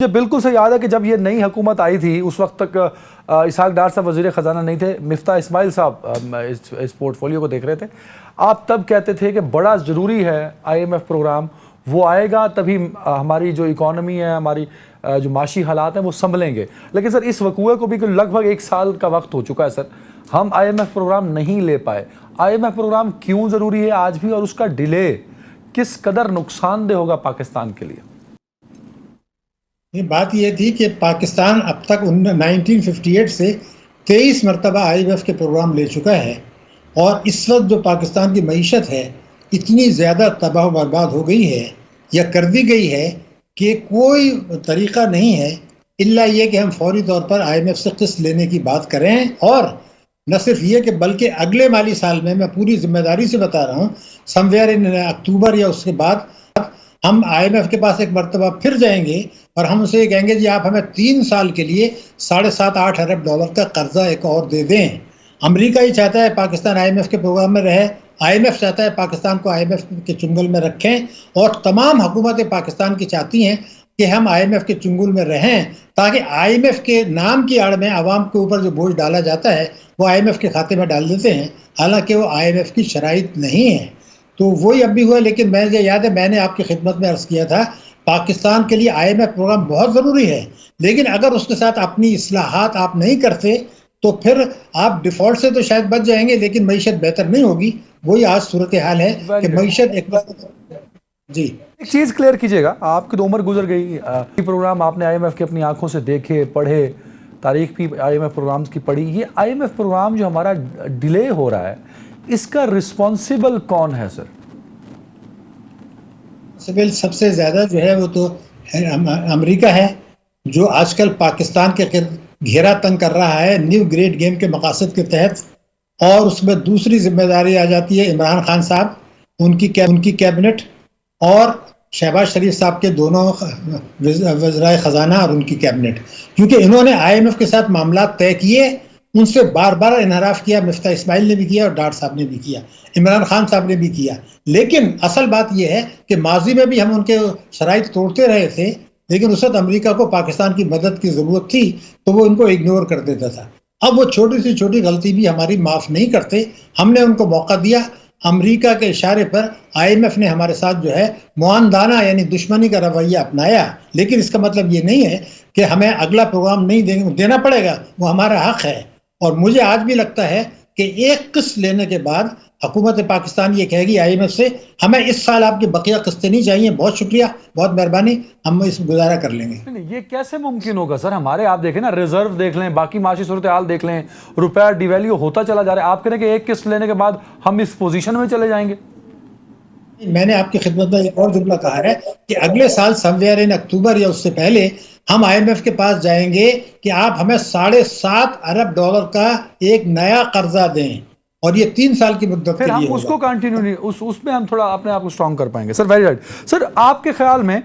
مجھے بالکل سے یاد ہے کہ جب یہ نئی حکومت آئی تھی اس وقت تک اسحاق ڈار صاحب وزیر خزانہ نہیں تھے، مفتاح اسماعیل صاحب اس پورٹ فولیو کو دیکھ رہے تھے۔ آپ تب کہتے تھے کہ بڑا ضروری ہے آئی ایم ایف پروگرام، وہ آئے گا تبھی ہماری جو اکانومی ہے، ہماری جو معاشی حالات ہیں وہ سنبھلیں گے۔ لیکن سر اس وقوع کو بھی لگ بھگ 1 سال کا وقت ہو چکا ہے سر، ہم آئی ایم ایف پروگرام نہیں لے پائے۔ آئی ایم ایف پروگرام کیوں ضروری ہے آج بھی، اور اس کا ڈیلے کس قدر نقصان دہ ہوگا پاکستان کے لیے؟ بات یہ تھی کہ پاکستان اب تک 1958 سے 23 مرتبہ آئی ایم ایف کے پروگرام لے چکا ہے، اور اس وقت جو پاکستان کی معیشت ہے اتنی زیادہ تباہ و برباد ہو گئی ہے یا کر دی گئی ہے کہ کوئی طریقہ نہیں ہے الا یہ کہ ہم فوری طور پر آئی ایم ایف سے قسط لینے کی بات کریں۔ اور نہ صرف یہ کہ بلکہ اگلے مالی سال میں پوری ذمہ داری سے بتا رہا ہوں، سم ویئر ان اکتوبر یا اس کے بعد ہم آئی ایم ایف کے پاس ایک مرتبہ پھر جائیں گے اور ہم اسے کہیں گے جی آپ ہمیں 3 سال کے لیے 7.5-8 ارب ڈالر کا قرضہ ایک اور دے دیں۔ امریکہ ہی چاہتا ہے پاکستان آئی ایم ایف کے پروگرام میں رہے، آئی ایم ایف چاہتا ہے پاکستان کو آئی ایم ایف کے چنگل میں رکھیں، اور تمام حکومتیں پاکستان کی چاہتی ہیں کہ ہم آئی ایم ایف کے چنگل میں رہیں، تاکہ آئی ایم ایف کے نام کی آڑ میں عوام کے اوپر جو بوجھ ڈالا جاتا ہے وہ آئی ایم ایف کے کھاتے میں ڈال دیتے ہیں، حالانکہ وہ آئی ایم ایف کی شرائط نہیں ہے۔ تو وہی اب بھی ہوا، لیکن مجھے یاد ہے میں نے آپ کی خدمت میں عرض کیا تھا پاکستان کے لیے آئی ایم ایف پروگرام بہت ضروری ہے، لیکن اگر اس کے ساتھ اپنی اصلاحات آپ نہیں کرتے تو پھر آپ ڈیفالٹ سے تو شاید بچ جائیں گے لیکن معیشت بہتر نہیں ہوگی۔ وہی آج صورتحال ہے کہ معیشت ایک جی ایک چیز کلیئر کیجئے گا، آپ کی تو عمر گزر گئی، پروگرام آپ نے آئی ایم ایف کے اپنی آنکھوں سے دیکھے، پڑھے، تاریخ بھی آئی ایم ایف پروگرامز کی پڑھی، یہ آئی ایم ایف پروگرام جو ہمارا ڈیلے ہو رہا ہے اس کا رسپانسیبل کون ہے سر؟ سب سے زیادہ جو ہے وہ تو امریکہ ہے، جو آج کل پاکستان کے گھیرا تنگ کر رہا ہے نیو گریڈ گیم کے مقاصد کے تحت، اور اس میں دوسری ذمہ داری آ جاتی ہے عمران خان صاحب، ان کی کیبنٹ، اور شہباز شریف صاحب کے دونوں وزرائے خزانہ اور ان کی کیبنٹ، کیونکہ انہوں نے آئی ایم ایف کے ساتھ معاملات طے کیے، ان سے بار بار انحراف کیا، مفتاح اسماعیل نے بھی کیا اور ڈار صاحب نے بھی کیا، عمران خان صاحب نے بھی کیا۔ لیکن اصل بات یہ ہے کہ ماضی میں بھی ہم ان کے شرائط توڑتے رہے تھے، لیکن اس وقت امریکہ کو پاکستان کی مدد کی ضرورت تھی تو وہ ان کو اگنور کر دیتا تھا۔ اب وہ چھوٹی سی چھوٹی غلطی بھی ہماری معاف نہیں کرتے، ہم نے ان کو موقع دیا، امریکہ کے اشارے پر آئی ایم ایف نے ہمارے ساتھ جو ہے معاندانہ یعنی دشمنی کا رویہ اپنایا، لیکن اس کا مطلب یہ نہیں ہے کہ ہمیں اگلا پروگرام نہیں دینا پڑے گا، وہ ہمارا حق ہے۔ اور مجھے آج بھی لگتا ہے کہ ایک قسط لینے کے بعد حکومت پاکستان یہ کہے گی آئی ایم ایف سے ہمیں اس سال آپ کی بقیہ قسطیں نہیں چاہیے، بہت شکریہ، بہت مہربانی، ہم اس گزارا کر لیں گے۔ یہ کیسے ممکن ہوگا سر؟ ہمارے آپ دیکھیں نا، ریزرو دیکھ لیں، باقی معاشی صورتحال دیکھ لیں، روپیہ ڈی ویلیو ہوتا چلا جا رہا ہے، آپ کہہ رہے ہیں کہ ایک قسط لینے کے بعد ہم اس پوزیشن میں چلے جائیں گے؟ میں نے آپ کی خدمت میں ایک اور جملہ کہا ہے کہ اگلے سال سم ویئر ان اکتوبر یا اس سے پہلے ہم آئی ایم ایف کے پاس جائیں گے کہ آپ ہمیں 7.5 ارب ڈالر کا ایک نیا قرضہ دیں، اور یہ 3 سال کی مدت کے لیے پھر ہم اس کو کنٹینیو نہیں، اس میں ہم تھوڑا اپنے آپ کو سٹرونگ کر پائیں گے۔ سر ویری رائٹ۔ سر آپ کے خیال میں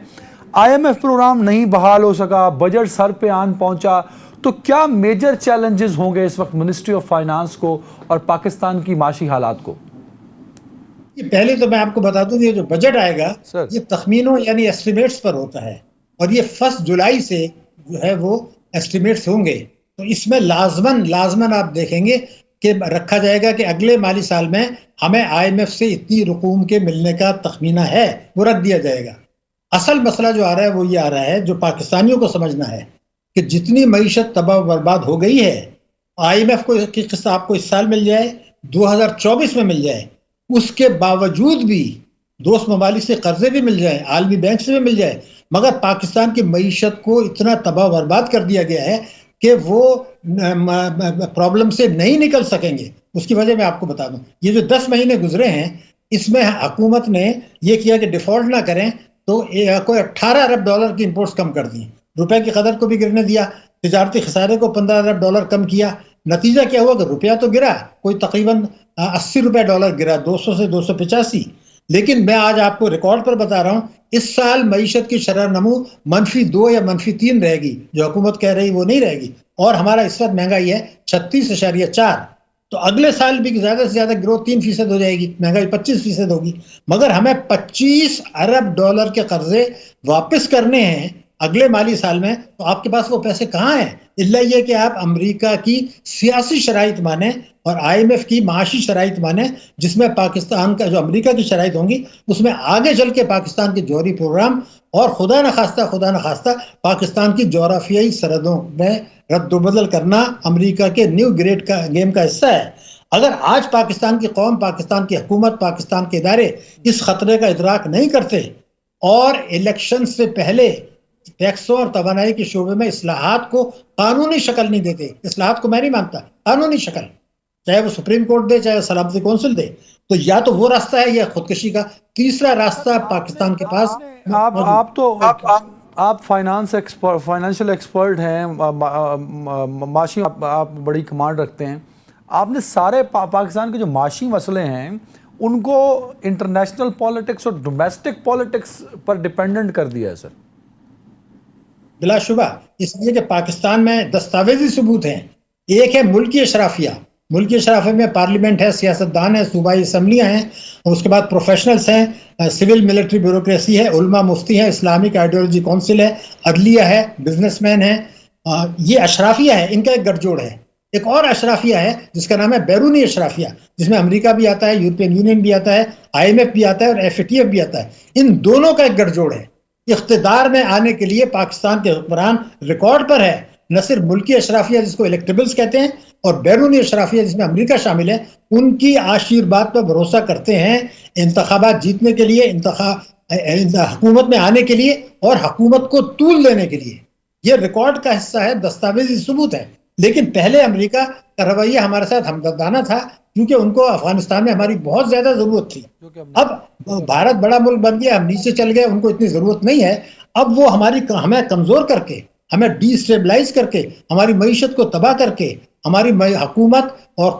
آئی ایم ایف پروگرام نہیں بحال ہو سکا، بجٹ سر پہ آن پہنچا، تو کیا میجر چیلنجز ہوں گے اس وقت منسٹری آف فائنانس کو اور پاکستان کی معاشی حالات کو؟ پہلے تو میں آپ کو بتا دوں کہ جو بجٹ آئے گا یہ تخمینوں یعنی ایسٹیمیٹس پر ہوتا ہے، اور یہ 1 جولائی سے جو ہے وہ ایسٹیمیٹس ہوں گے، تو اس میں لازماً آپ دیکھیں گے کہ رکھا جائے گا کہ اگلے مالی سال میں ہمیں آئی ایم ایف سے اتنی رقوم کے ملنے کا تخمینہ ہے، وہ رکھ دیا جائے گا۔ اصل مسئلہ جو آ رہا ہے وہ یہ آ رہا ہے، جو پاکستانیوں کو سمجھنا ہے کہ جتنی معیشت تباہ و برباد ہو گئی ہے، آئی ایم ایف کی قسط آپ کو اس سال مل جائے، 2024 میں مل جائے، اس کے باوجود بھی دوست ممالک سے قرضے بھی مل جائیں، عالمی بینک سے بھی مل جائے، مگر پاکستان کی معیشت کو اتنا تباہ و برباد کر دیا گیا ہے کہ وہ پرابلم سے نہیں نکل سکیں گے۔ اس کی وجہ میں آپ کو بتا دوں، یہ جو 10 مہینے گزرے ہیں اس میں حکومت نے یہ کیا کہ ڈیفالٹ نہ کریں تو کوئی 18 ارب ڈالر کی امپورٹس کم کر دی، روپے کی قدر کو بھی گرنے دیا، تجارتی خسارے کو 15 ارب ڈالر کم کیا۔ نتیجہ کیا ہوا کہ روپیہ تو گرا، کوئی تقریباً 80 روپے ڈالر گرا، 200 سے 285۔ لیکن میں آج آپ کو ریکارڈ پر بتا رہا ہوں اس سال معیشت کی شرح نمو -2 یا -3 رہے گی، جو حکومت کہہ رہی وہ نہیں رہے گی، اور ہمارا اس وقت مہنگائی ہے 36.4۔ تو اگلے سال بھی زیادہ سے زیادہ گروتھ 3% ہو جائے گی، مہنگائی 25% ہوگی، مگر ہمیں 25 ارب ڈالر کے قرضے واپس کرنے ہیں اگلے مالی سال میں تو آپ کے پاس وہ پیسے کہاں ہیں؟ الا یہ کہ آپ امریکہ کی سیاسی شرائط مانیں اور IMF کی معاشی شرائط مانیں، جس میں پاکستان کا جو امریکہ کی شرائط ہوں گی اس میں آگے چل کے پاکستان کے جوہری پروگرام اور خدا نخواستہ پاکستان کی جغرافیائی سرحدوں میں رد و بدل کرنا امریکہ کے نیو گریڈ کا گیم کا حصہ ہے۔ اگر آج پاکستان کی قوم، پاکستان کی حکومت، پاکستان کے ادارے اس خطرے کا ادراک نہیں کرتے اور الیکشن سے پہلے ٹیکسوں اور توانائی کے شعبے میں اصلاحات کو قانونی شکل نہیں دیتے، اصلاحات کو میں نہیں مانتا، قانونی شکل، چاہے وہ سپریم کورٹ دے، چاہے سلامتی کونسل دے، تو یا تو وہ راستہ ہے یا خودکشی کا تیسرا راستہ پاکستان کے پاس۔ آپ فائنینشیل ایکسپرٹ ہیں، معاشی آپ بڑی کمانڈ رکھتے ہیں، آپ نے سارے پاکستان کے جو معاشی مسئلے ہیں ان کو انٹرنیشنل پالیٹکس اور ڈومیسٹک پالیٹکس پر ڈیپینڈنٹ کر دیا ہے سر۔ بلا شبہ، اس لیے کہ پاکستان میں دستاویزی ثبوت ہیں۔ ایک ہے ملکی اشرافیہ، ملکی اشرافیہ میں پارلیمنٹ ہے، سیاستدان ہے، صوبائی اسمبلیاں ہیں، اور اس کے بعد پروفیشنلز ہیں، سول ملٹری بیوروکریسی ہے، علماء مفتی ہیں، اسلامک آئیڈیالوجی کونسل ہے، عدلیہ ہے، بزنس مین ہیں۔ یہ اشرافیہ ہے، ان کا ایک گٹھ جوڑ ہے۔ ایک اور اشرافیہ ہے جس کا نام ہے بیرونی اشرافیہ، جس میں امریکہ بھی آتا ہے، یورپین یونین بھی آتا ہے، IMF بھی آتا ہے اور FATF بھی آتا ہے۔ ان دونوں کا ایک گٹھ جوڑ ہے۔ اقتدار میں آنے کے لیے پاکستان کے حکمران ریکارڈ پر ہے، نہ صرف ملکی اشرافیہ جس کو الیکٹیبلز کہتے ہیں اور بیرونی اشرافیہ جس میں امریکہ شامل ہے، ان کی آشیرواد پر بھروسہ کرتے ہیں انتخابات جیتنے کے لیے، حکومت میں آنے کے لیے اور حکومت کو طول دینے کے لیے۔ یہ ریکارڈ کا حصہ ہے، دستاویزی ثبوت ہے۔ لیکن پہلے امریکہ کا رویہ ہمارے ساتھ ہمدردانہ تھا کیونکہ ان کو افغانستان میں ہماری بہت زیادہ ضرورت تھی۔ اب بھارت بڑا ملک بن گیا، ہم نیچے چل گئے، ان کو اتنی ضرورت نہیں ہے۔ اب وہ ہمیں کمزور کر کے، ہمیں ڈی اسٹیبلائز کر کے، ہماری معیشت کو تباہ کر کے، ہماری حکومت اور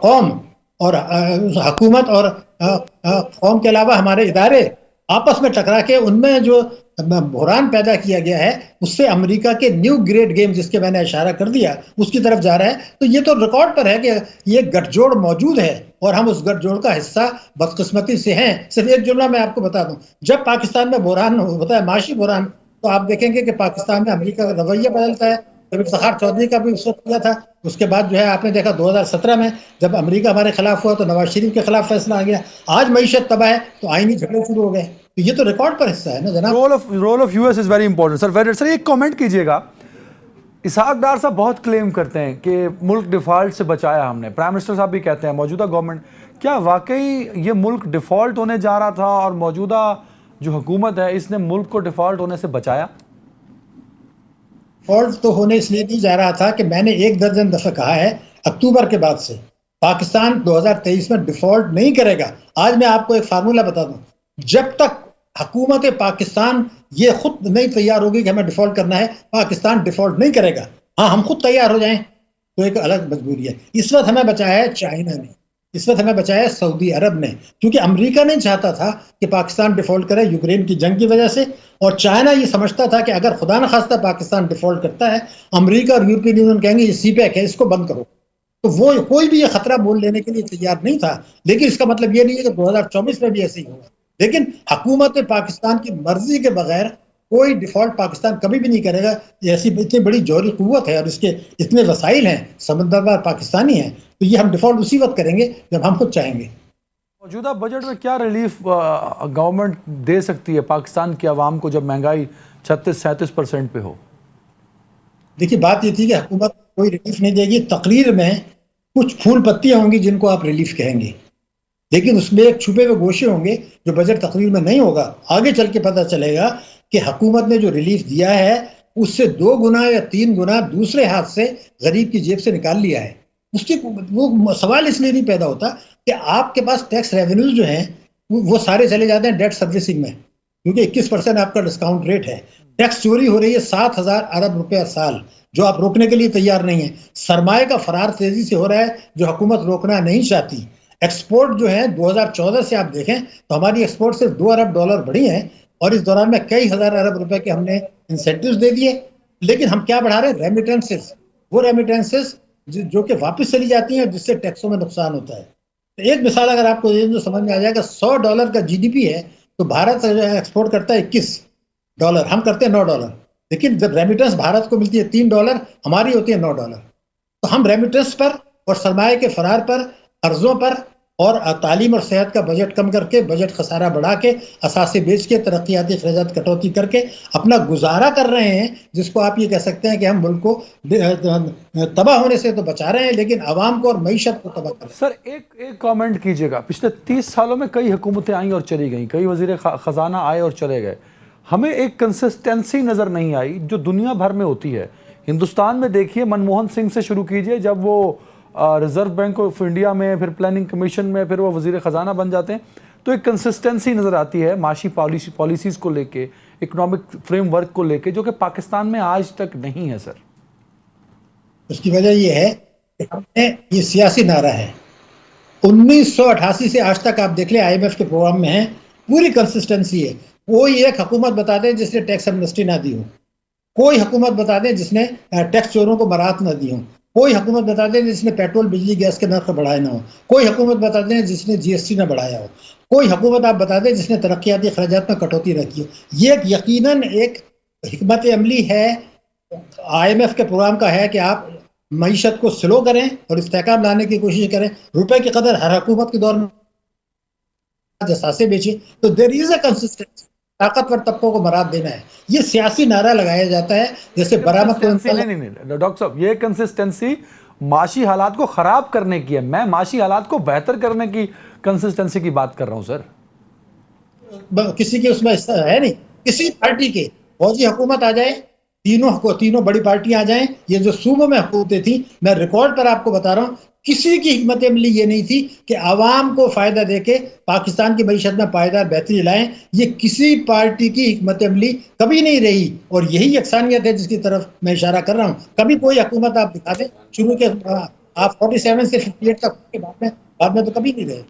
قوم کے علاوہ ہمارے ادارے آپس میں ٹکرا کے ان میں جو بحران پیدا کیا گیا ہے، اس سے امریکہ کے نیو گریڈ گیم جس کے میں نے اشارہ کر دیا اس کی طرف جا رہا ہے۔ تو یہ تو ریکارڈ پر ہے کہ یہ گٹھ جوڑ موجود ہے اور ہم اس گٹھ جوڑ کا حصہ بدقسمتی سے ہیں۔ صرف ایک جملہ میں آپ کو بتا دوں، جب پاکستان میں بحران ہوتا ہے، معاشی بحران، تو آپ دیکھیں گے کہ پاکستان میں امریکہ کا رویہ بدلتا ہے۔ افتخار چودھری کا بھی اس وقت کیا تھا، اس کے بعد جو ہے آپ نے دیکھا 2017 میں جب امریکہ ہمارے خلاف ہوا تو نواز شریف کے خلاف فیصلہ آ گیا۔ آج معیشت تباہ ہے تو آئینی جھگڑے شروع ہو گئے۔ تو یہ تو ریکارڈ پر حصہ ہے نا جناب۔ Role of US is very important. Sir ایک کامنٹ کیجئے گا، اسحاق ڈار صاحب بہت کلیم کرتے ہیں کہ ملک ڈیفالٹ سے بچایا ہم نے، پرائم منسٹر صاحب بھی کہتے ہیں، موجودہ گورنمنٹ، کیا واقعی یہ ملک ڈیفالٹ ہونے جا رہا تھا اور موجودہ جو حکومت ہے اس نے ملک کو ڈیفالٹ ہونے سے بچایا؟ ڈیفالٹ تو ہونے اس لیے نہیں جا رہا تھا کہ میں نے 1 درجن دفعہ کہا ہے اکتوبر کے بعد سے پاکستان 2023 میں ڈیفالٹ نہیں کرے گا۔ آج میں آپ کو ایک فارمولہ بتا دوں، جب تک حکومت پاکستان یہ خود نہیں تیار ہوگی کہ ہمیں ڈیفالٹ کرنا ہے، پاکستان ڈیفالٹ نہیں کرے گا۔ ہاں ہم خود تیار ہو جائیں تو ایک الگ مجبوری ہے۔ اس وقت ہمیں بچایا ہے چائنا نے، اس وقت ہمیں بچایا ہے سعودی عرب نے، کیونکہ امریکہ نہیں چاہتا تھا کہ پاکستان ڈیفالٹ کرے یوکرین کی جنگ کی وجہ سے، اور چائنا یہ سمجھتا تھا کہ اگر خدا نخواستہ پاکستان ڈیفالٹ کرتا ہے، امریکہ اور یورپین یونین کہیں گے یہ CPEC ہے، اس کو بند کرو، تو وہ کوئی بھی یہ خطرہ مول لینے کے لیے تیار نہیں تھا۔ لیکن اس کا مطلب یہ نہیں ہے کہ 2024 میں بھی ایسے ہی ہوگا، لیکن حکومت پاکستان کی مرضی کے بغیر کوئی ڈیفالٹ پاکستان کبھی بھی نہیں کرے گا۔ ایسی اتنی بڑی جوہری قوت ہے اور اس کے اتنے وسائل ہیں، سمندر بار پاکستانی ہیں، تو یہ ہم ڈیفالٹ اسی وقت کریں گے جب ہم خود چاہیں گے۔ موجودہ بجٹ میں کیا ریلیف گورنمنٹ دے سکتی ہے پاکستان کی عوام کو جب مہنگائی 36-37% پہ ہو؟ دیکھیے بات یہ تھی کہ حکومت کوئی ریلیف نہیں دے گی، تقریر میں کچھ پھول پتیاں ہوں گی جن کو آپ ریلیف کہیں گے، لیکن اس میں ایک چھپے ہوئے گوشے ہوں گے جو بجٹ تقریر میں نہیں ہوگا۔ آگے چل کے پتہ چلے گا کہ حکومت نے جو ریلیف دیا ہے اس سے 2 گنا یا 3 گنا دوسرے ہاتھ سے غریب کی جیب سے نکال لیا ہے۔ اس کی وہ سوال اس لیے نہیں پیدا ہوتا کہ آپ کے پاس ٹیکس ریونیوز جو ہیں وہ سارے چلے جاتے ہیں ڈیٹ سروسنگ میں، کیونکہ 21% آپ کا ڈسکاؤنٹ ریٹ ہے۔ ٹیکس چوری ہو رہی ہے 7,000 ارب روپے سال، جو آپ روکنے کے لیے تیار نہیں ہیں۔ سرمایہ کا فرار تیزی سے ہو رہا ہے جو حکومت روکنا نہیں چاہتی۔ ایکسپورٹ جو ہے 2014 سے آپ دیکھیں تو ہماری ایکسپورٹ صرف $2 ارب بڑھی ہیں، اور اس دوران میں کئی ہزار ارب روپے کے ہم نے انسینٹیوز دے دیے، لیکن ہم کیا بڑھا رہے ہیں؟ ریمیٹنسز، وہ ریمیٹنسز جو کہ واپس چلی جاتی ہیں جس سے ٹیکسوں میں نقصان ہوتا ہے۔ تو ایک مثال اگر آپ کو جو سمجھ میں آ جائے گا، $100 کا GDP ہے تو بھارت ایکسپورٹ کرتا ہے $21، ہم کرتے ہیں $9، لیکن جب ریمیٹنس بھارت کو ملتی ہے $3، ہماری ہوتی ہے $9. تو ہم ریمیٹنس پر اور سرمایہ کے فرار پر، قرضوں پر اور تعلیم اور صحت کا بجٹ کم کر کے، بجٹ خسارہ بڑھا کے، اثاثے بیچ کے، ترقیاتی اخراجات کٹوتی کر کے اپنا گزارا کر رہے ہیں، جس کو آپ یہ کہہ سکتے ہیں کہ ہم ملک کو تباہ ہونے سے تو بچا رہے ہیں، لیکن عوام کو اور معیشت کو تباہ کر رہے ہیں. سر ایک کامنٹ کیجئے گا، پچھلے 30 سالوں میں کئی حکومتیں آئیں اور چلی گئیں، کئی وزیر خزانہ آئے اور چلے گئے، ہمیں ایک کنسسٹنسی نظر نہیں آئی جو دنیا بھر میں ہوتی ہے. ہندوستان میں دیکھیے، منموہن سنگھ سے شروع کیجئے، جب وہ ریزرو بینک آف انڈیا میں، پھر پلاننگ کمیشن میں، پھر وہ وزیر خزانہ بن جاتے ہیں، تو ایک کنسسٹنسی نظر آتی ہے معاشی پالیسیز کو لے کے، اکنامک فریم ورک کو لے کے، جو کہ پاکستان میں آج تک نہیں ہے. سر اس کی وجہ یہ ہے کہ ہم نے یہ سیاسی نعرہ ہے. 1988 سے آج تک آپ دیکھ لیں IMF کے پروگرام میں ہے، پوری کنسسٹنسی ہے. کوئی ایک حکومت بتا دیں جس نے ٹیکس ایمنسٹی نہ دی ہو، کوئی حکومت بتا دیں جس نے ٹیکس چوروں کو برات نہ دی ہو، کوئی حکومت بتا دیں جس نے پیٹرول بجلی گیس کے نرخ بڑھائے نہ ہو، کوئی حکومت بتا دیں جس نے GST نہ بڑھایا ہو، کوئی حکومت آپ بتا دیں جس نے ترقیاتی اخراجات میں کٹوتی رکھی ہو. یہ یقیناً ایک حکمت عملی ہے IMF کے پروگرام کا ہے کہ آپ معیشت کو سلو کریں اور استحکام لانے کی کوشش کریں. روپے کی قدر ہر حکومت کے دور میں اثاثے بیچے، تو دیر از اے کنسسٹنسی. طاقتور طبقوں کو مراد دینا ہے، یہ سیاسی نعرہ لگایا جاتا ہے. جیسے برآمد کو نہیں ڈاکٹر صاحب، یہ کنسسٹنسی معاشی حالات کو خراب کرنے کی ہے، میں معاشی حالات کو بہتر کرنے کی کنسسٹنسی کی بات کر رہا ہوں. سر کسی کے اس میں ہے نہیں، کسی پارٹی کے فوجی حکومت آ جائے، تینوں بڑی پارٹیاں آ جائیں، یہ جو صوبوں میں حکومتیں تھیں، میں ریکارڈ پر آپ کو بتا رہا ہوں، کسی کی حکمت عملی یہ نہیں تھی کہ عوام کو فائدہ دے کے پاکستان کی معیشت میں پائیدار بہتری لائیں. یہ کسی پارٹی کی حکمت عملی کبھی نہیں رہی، اور یہی یکسانیت ہے جس کی طرف میں اشارہ کر رہا ہوں. کبھی کوئی حکومت آپ دکھا دیں شروع کے، آپ 47 سے 58 تک کے بعد میں تو کبھی نہیں رہے.